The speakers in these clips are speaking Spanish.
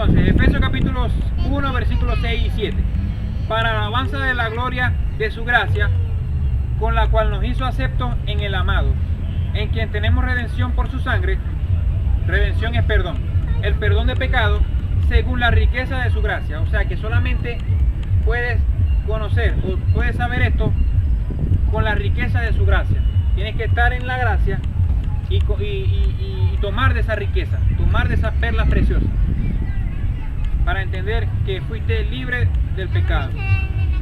Entonces, Efesios capítulo 1, versículos 6 y 7. Para la alabanza de la gloria de su gracia, con la cual nos hizo aceptos en el amado, en quien tenemos redención por su sangre. Redención es perdón. El perdón de pecado según la riqueza de su gracia. O sea que solamente puedes conocer o puedes saber esto con la riqueza de su gracia. Tienes que estar en la gracia y tomar de esa riqueza, tomar de esas perlas preciosas, para entender que fuiste libre del pecado.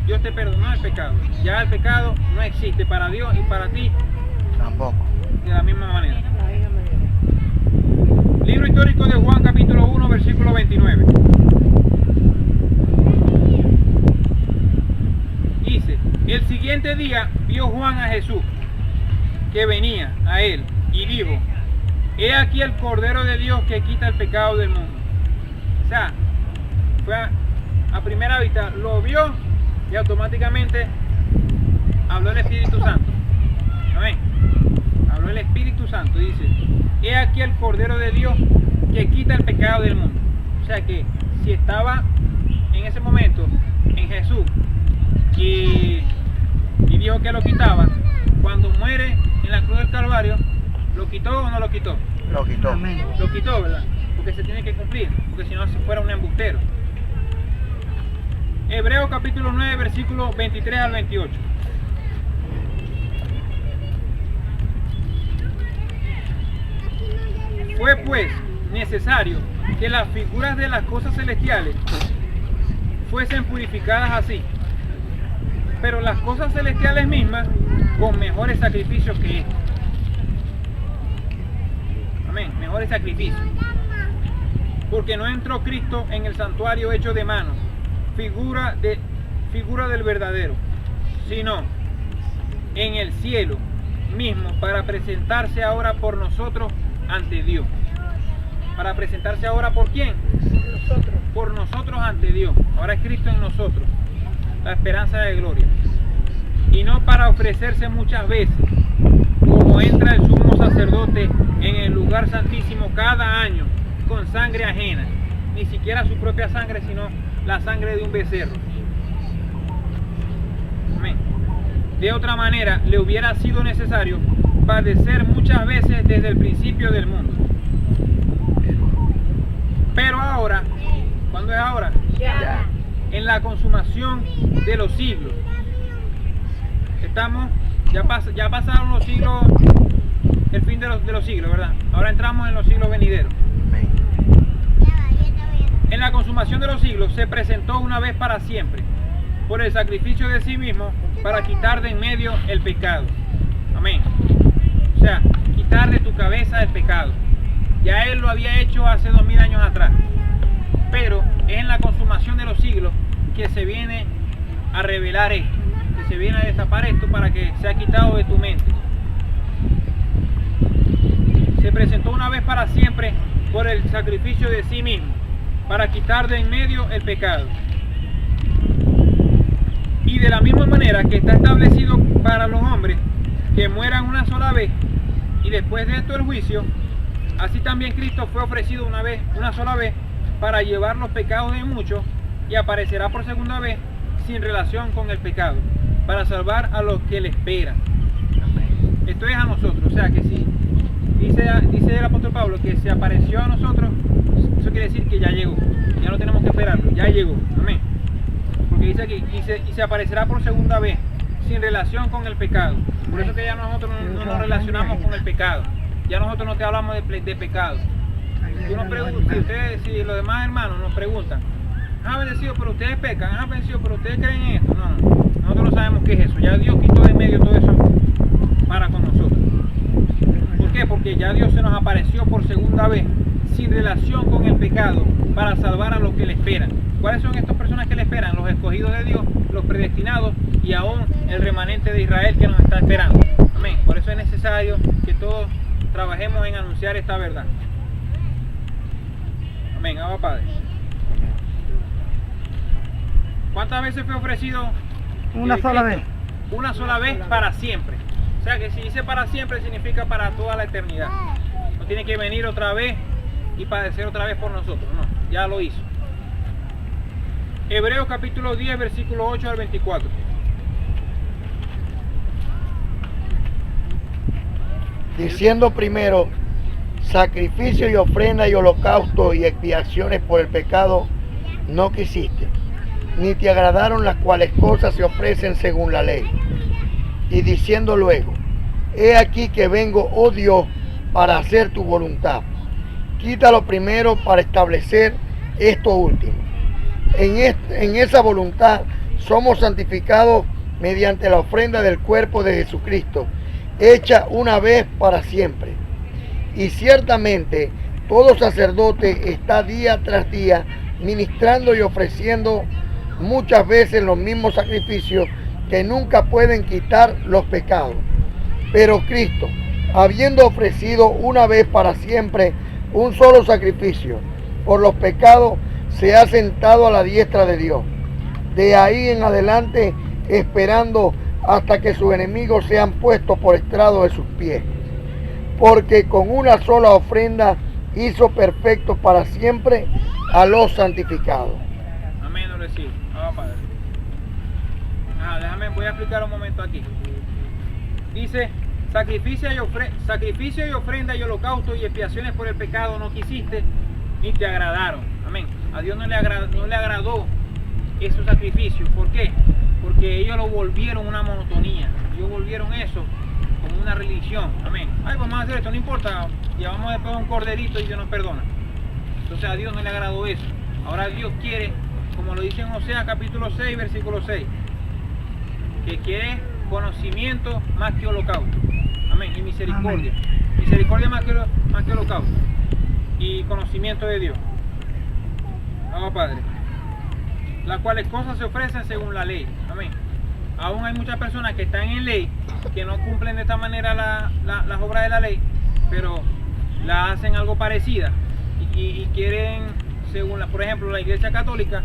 Dios te perdonó el pecado. Ya el pecado no existe para Dios y para ti tampoco. De la misma manera. Libro histórico de Juan capítulo 1 versículo 29. Dice: el siguiente día vio Juan a Jesús que venía a él y dijo: he aquí el Cordero de Dios que quita el pecado del mundo. O sea, fue a primera vista, lo vio y automáticamente habló el Espíritu Santo. Amén. Habló el Espíritu Santo. Dice: he aquí el Cordero de Dios que quita el pecado del mundo. O sea que si estaba en ese momento en Jesús y dijo que lo quitaba, cuando muere en la cruz del Calvario, ¿lo quitó o no lo quitó? Lo quitó. Amén. Lo quitó, ¿verdad? Porque se tiene que cumplir, porque si no se fuera un embustero. Hebreos capítulo 9 versículos 23 al 28. Fue pues necesario que las figuras de las cosas celestiales fuesen purificadas así, pero las cosas celestiales mismas con mejores sacrificios que estos. Amén, mejores sacrificios. Porque no entró Cristo en el santuario hecho de manos, figura del verdadero, sino en el cielo mismo, para presentarse ahora por nosotros ante Dios. Para presentarse ahora ¿por quién? Nosotros. Por nosotros ante Dios. Ahora es Cristo en nosotros, la esperanza de gloria. Y no para ofrecerse muchas veces, como entra el sumo sacerdote en el lugar santísimo cada año con sangre ajena, ni siquiera su propia sangre, sino la sangre de un becerro. Amén. De otra manera, le hubiera sido necesario padecer muchas veces desde el principio del mundo. Pero ahora, ¿cuándo es ahora? Ya. En la consumación de los siglos. Ya pasaron los siglos, el fin de los siglos, ¿verdad? Ahora entramos en los siglos venideros. Amén. En la consumación de los siglos se presentó una vez para siempre, por el sacrificio de sí mismo, para quitar de en medio el pecado. Amén. O sea, quitar de tu cabeza el pecado. Ya Él lo había hecho hace 2000 años atrás. Pero es en la consumación de los siglos que se viene a revelar esto, que se viene a destapar esto para que sea quitado de tu mente. Se presentó una vez para siempre por el sacrificio de sí mismo, para quitar de en medio el pecado. Y de la misma manera que está establecido para los hombres que mueran una sola vez y después de esto el juicio, así también Cristo fue ofrecido una sola vez para llevar los pecados de muchos, y aparecerá por segunda vez sin relación con el pecado, para salvar a los que le esperan. Esto es a nosotros. O sea que si dice el apóstol Pablo que se apareció a nosotros, eso quiere decir que ya llegó, ya no tenemos que esperarlo, ya llegó. Amén. Porque dice aquí, y se aparecerá por segunda vez sin relación con el pecado. Por eso que ya nosotros no nos relacionamos con el pecado. Ya nosotros no te hablamos de pecado. Tú nos preguntas, si los demás hermanos nos preguntan: bendecido, pero ustedes pecan, bendecido, pero ustedes creen en esto. No, nosotros no sabemos qué es eso. Ya Dios quitó de medio todo eso para con nosotros. ¿Por qué? Porque ya Dios se nos apareció por segunda vez sin relación con el pecado, para salvar a los que le esperan. ¿Cuáles son estas personas que le esperan? Los escogidos de Dios, los predestinados, y aún el remanente de Israel que nos está esperando. Amén. Por eso es necesario que todos trabajemos en anunciar esta verdad. Amén. Abba Padre. ¿Cuántas veces fue ofrecido? Una sola vez. Una sola vez para siempre. O sea que si dice para siempre significa para toda la eternidad. No tiene que venir otra vez y padecer otra vez por nosotros. No, ya lo hizo. Hebreos capítulo 10, versículo 8 al 24. Diciendo primero, sacrificio y ofrenda y holocausto y expiaciones por el pecado no quisiste, ni te agradaron las cuales cosas se ofrecen según la ley. Y diciendo luego, he aquí que vengo, oh Dios, para hacer tu voluntad. Quítalo primero para establecer esto último. En esa voluntad somos santificados mediante la ofrenda del cuerpo de Jesucristo, hecha una vez para siempre. Y ciertamente todo sacerdote está día tras día ministrando y ofreciendo muchas veces los mismos sacrificios que nunca pueden quitar los pecados. Pero Cristo, habiendo ofrecido una vez para siempre un solo sacrificio por los pecados, se ha sentado a la diestra de Dios. De ahí en adelante, esperando hasta que sus enemigos sean puestos por estrado de sus pies. Porque con una sola ofrenda hizo perfecto para siempre a los santificados. Amén, lo recibo. Padre. Voy a explicar un momento aquí. Dice, sacrificio y ofrenda y holocausto y expiaciones por el pecado no quisiste, ni te agradaron. Amén. A Dios no le agradó esos sacrificios. ¿Por qué? Porque ellos lo volvieron una monotonía. Ellos volvieron eso como una religión. Amén. Ay, vamos a hacer esto, no importa. Llevamos después un corderito y Dios nos perdona. Entonces a Dios no le agradó eso. Ahora Dios quiere, como lo dice en Oseas capítulo 6, versículo 6, que quiere conocimiento más que holocausto. Amén. Y misericordia. Amén. Misericordia más que holocausto. Y conocimiento de Dios. Vamos, Padre. Las cuales cosas se ofrecen según la ley. Amén. Aún hay muchas personas que están en ley, que no cumplen de esta manera las obras de la ley, pero la hacen algo parecida. Y quieren, según por ejemplo, la Iglesia Católica,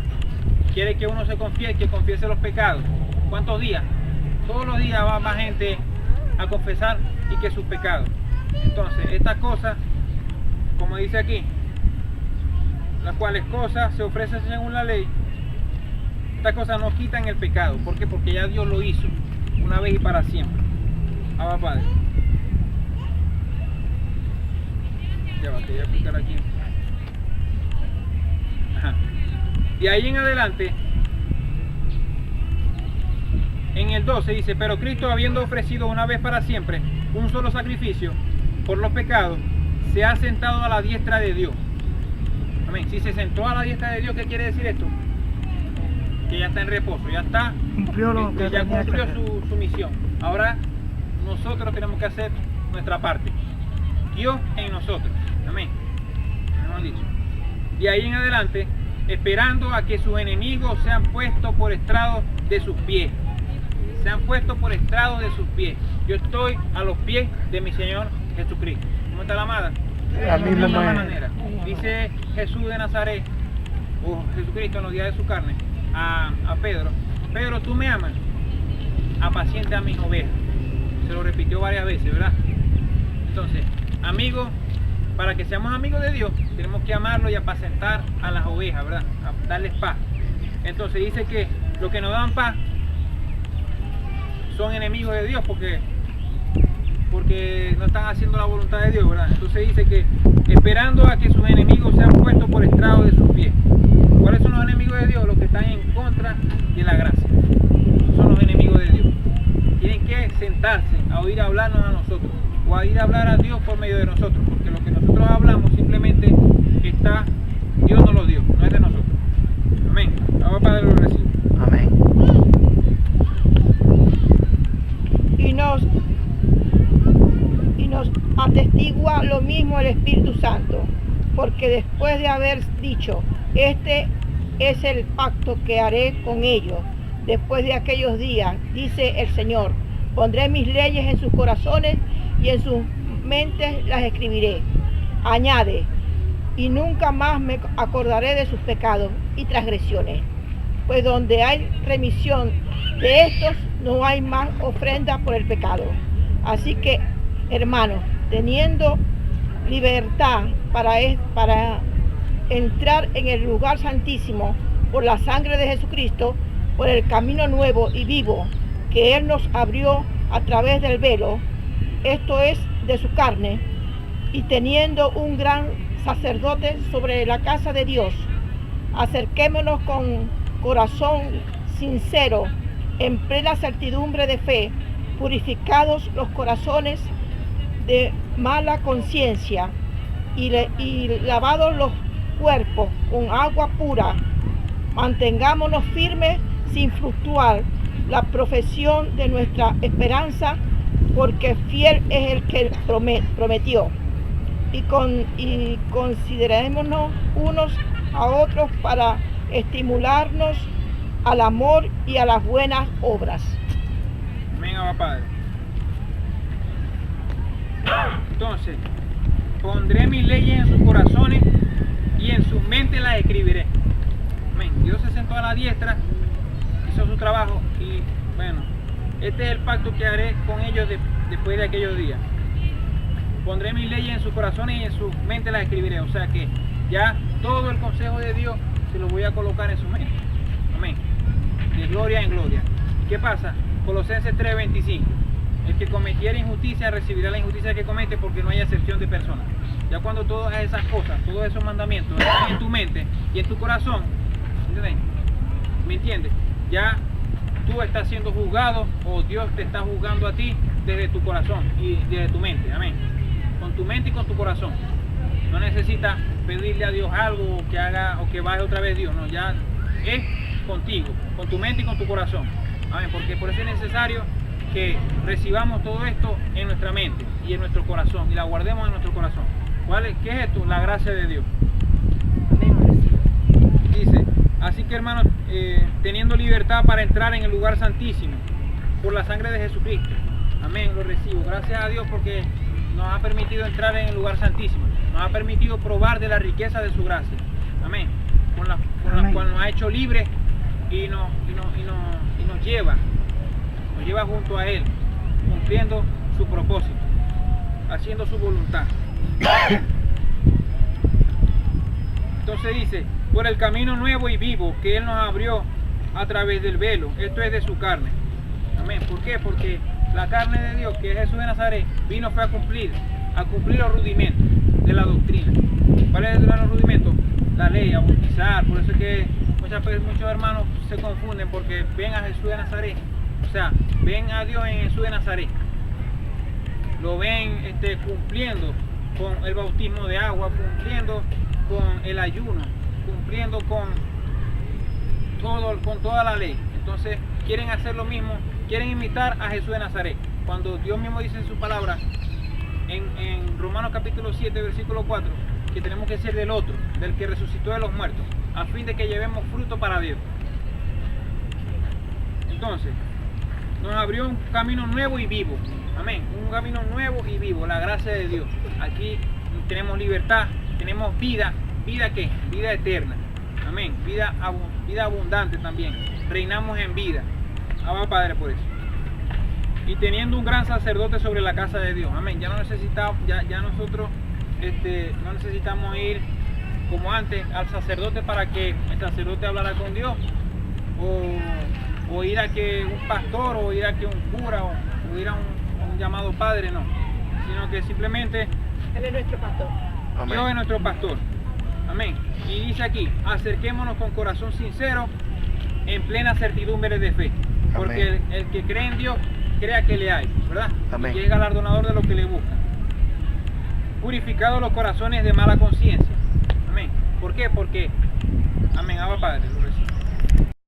quiere que uno que confiese los pecados. ¿Cuántos días? Todos los días va más gente a confesar y que sus pecados. Entonces, estas cosas, como dice aquí, las cuales cosas se ofrecen según la ley, estas cosas no quitan el pecado. ¿Por qué? Porque ya Dios lo hizo una vez y para siempre. Abba, Padre. Ya va, te voy a explicar aquí. Ajá. Y ahí en adelante, en el 12 dice, pero Cristo, habiendo ofrecido una vez para siempre un solo sacrificio por los pecados, se ha sentado a la diestra de Dios. Amén. Si se sentó a la diestra de Dios, ¿qué quiere decir esto? Que ya está en reposo, ya está, ya cumplió su misión. Ahora nosotros tenemos que hacer nuestra parte. Dios en nosotros. Amén. Hemos dicho. Y ahí en adelante, esperando a que sus enemigos sean puestos por estrado de sus pies. Sean puestos por estrado de sus pies. Yo estoy a los pies de mi Señor Jesucristo. ¿Cómo está la amada? De la misma manera. Dice Jesús de Nazaret, o Jesucristo en los días de su carne, a Pedro: Pedro, tú me amas, apacienta a mis ovejas. Se lo repitió varias veces, ¿verdad? Entonces, amigos, para que seamos amigos de Dios, tenemos que amarlo y apacentar a las ovejas, ¿verdad? A darles paz. Entonces dice que los que nos dan paz son enemigos de Dios porque no están haciendo la voluntad de Dios, ¿verdad? Entonces dice que esperando a que sus enemigos sean puestos por estrado de sus pies. ¿Cuáles son los enemigos de Dios? Los que están en contra de la gracia. Esos son los enemigos de Dios. Tienen que sentarse a oír hablarnos a nosotros, o a ir a hablar a Dios por medio de nosotros, porque lo que nosotros hablamos simplemente está, Dios nos lo dio, no es de nosotros. Amén. Ahora, Padre, lo recibo. Amén. Y nos atestigua lo mismo el Espíritu Santo, porque después de haber dicho, este es el pacto que haré con ellos después de aquellos días, dice el Señor, pondré mis leyes en sus corazones y en sus mentes las escribiré. Añade, y nunca más me acordaré de sus pecados y transgresiones, pues donde hay remisión de estos, no hay más ofrenda por el pecado. Así que, hermanos, teniendo libertad para entrar en el lugar santísimo por la sangre de Jesucristo, por el camino nuevo y vivo que Él nos abrió a través del velo, esto es, de su carne, y teniendo un gran sacerdote sobre la casa de Dios, acerquémonos con corazón sincero, en plena certidumbre de fe, purificados los corazones de mala conciencia y lavados los cuerpos con agua pura. Mantengámonos firmes sin fluctuar la profesión de nuestra esperanza, porque fiel es el que prometió. Y considerémonos unos a otros para estimularnos al amor y a las buenas obras. Amén, Abba Padre. Entonces, pondré mis leyes en sus corazones y en sus mentes las escribiré. Amén. Dios se sentó a la diestra, hizo su trabajo y bueno, este es el pacto que haré con ellos después de aquellos días. Pondré mis leyes en sus corazones y en sus mentes las escribiré. O sea que ya todo el consejo de Dios se lo voy a colocar en su mente. Amén. De gloria en gloria. ¿Qué pasa? Colosenses 3:25. El que cometiera injusticia recibirá la injusticia que comete, porque no hay acepción de personas. Ya cuando todas esas cosas, todos esos mandamientos están en tu mente y en tu corazón, ¿entiendes? ¿Me entiendes? Ya tú estás siendo juzgado, o Dios te está juzgando a ti desde tu corazón y desde tu mente. Amén. Con tu mente y con tu corazón. No necesitas pedirle a Dios algo o que haga o que baje otra vez Dios. No, ya es contigo, con tu mente y con tu corazón. Amén. Porque por eso es necesario que recibamos todo esto en nuestra mente y en nuestro corazón y la guardemos en nuestro corazón. ¿Qué es esto? La gracia de Dios. Dice, así que hermanos, teniendo libertad para entrar en el lugar santísimo por la sangre de Jesucristo. Amén, lo recibo. Gracias a Dios porque nos ha permitido entrar en el lugar santísimo. Nos ha permitido probar de la riqueza de su gracia. Amén. Con la cual nos ha hecho libres y nos lleva junto a Él, cumpliendo su propósito, haciendo su voluntad. Entonces dice, por el camino nuevo y vivo que Él nos abrió a través del velo, esto es de su carne. Amén. ¿Por qué? Porque la carne de Dios, que es Jesús de Nazaret, fue a cumplir los rudimentos de la doctrina. ¿Cuáles eran los rudimentos? La ley, a bautizar. Por eso es que muchos hermanos se confunden, porque ven a Jesús de Nazaret, o sea, ven a Dios en Jesús de Nazaret, lo ven cumpliendo con el bautismo de agua, cumpliendo con el ayuno, cumpliendo con toda la ley. Entonces quieren hacer lo mismo, quieren imitar a Jesús de Nazaret, cuando Dios mismo dice en su palabra en Romanos capítulo 7 versículo 4 que tenemos que ser del otro, del que resucitó de los muertos, a fin de que llevemos fruto para Dios. Entonces nos abrió un camino nuevo y vivo. Amén. Un camino nuevo y vivo, la gracia de Dios. Aquí tenemos libertad, tenemos vida. ¿Vida qué? Vida eterna. Amén. Vida abundante también. Reinamos en vida. Abba Padre por eso. Y teniendo un gran sacerdote sobre la casa de Dios. Amén. Ya no necesitamos, ya nosotros no necesitamos ir como antes al sacerdote para que el sacerdote hablara con Dios. O ir a que un pastor, o ir a que un cura, o ir a un llamado padre, no. Sino que simplemente Él es nuestro pastor. Amén. Dios es nuestro pastor. Amén. Y dice aquí, acerquémonos con corazón sincero, en plena certidumbre de fe. Porque el que cree en Dios, crea que le hay, ¿verdad? Amén. Y es galardonador de lo que le busca. Purificados los corazones de mala conciencia. Amén. ¿Por qué? Porque, amén, Abba Padre, lo recibo.